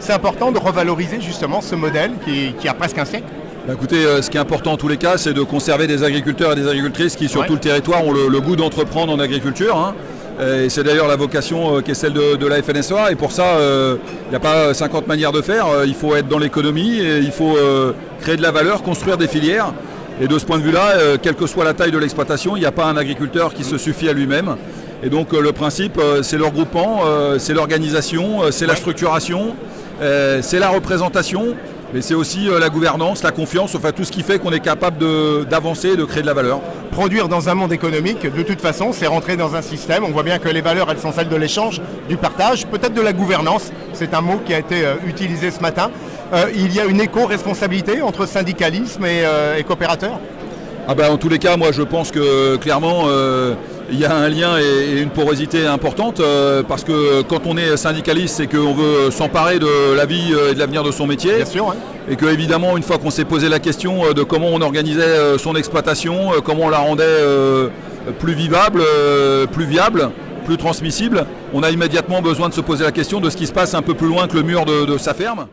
c'est important de revaloriser justement ce modèle qui a presque un siècle. Écoutez, ce qui est important en tous les cas, c'est de conserver des agriculteurs et des agricultrices qui sur tout le territoire ont le goût d'entreprendre en agriculture. Hein. Et c'est d'ailleurs la vocation qui est celle de la FNSEA. Et pour ça, il n'y a pas 50 manières de faire. Il faut être dans l'économie, et il faut créer de la valeur, construire des filières. Et de ce point de vue-là, quelle que soit la taille de l'exploitation, il n'y a pas un agriculteur qui se suffit à lui-même. Et donc le principe, c'est le regroupement, c'est l'organisation, c'est la structuration, c'est la représentation. Mais c'est aussi la gouvernance, la confiance, enfin tout ce qui fait qu'on est capable d'avancer et de créer de la valeur. Produire dans un monde économique, de toute façon, c'est rentrer dans un système. On voit bien que les valeurs, elles sont celles de l'échange, du partage, peut-être de la gouvernance. C'est un mot qui a été utilisé ce matin. Il y a une éco-responsabilité entre syndicalisme et coopérateurs. En tous les cas, moi je pense que clairement, il y a un lien et une porosité importante parce que quand on est syndicaliste, c'est qu'on veut s'emparer de la vie et de l'avenir de son métier. Bien sûr, Et que évidemment, une fois qu'on s'est posé la question de comment on organisait son exploitation, comment on la rendait plus vivable, plus viable, plus transmissible, on a immédiatement besoin de se poser la question de ce qui se passe un peu plus loin que le mur de sa ferme.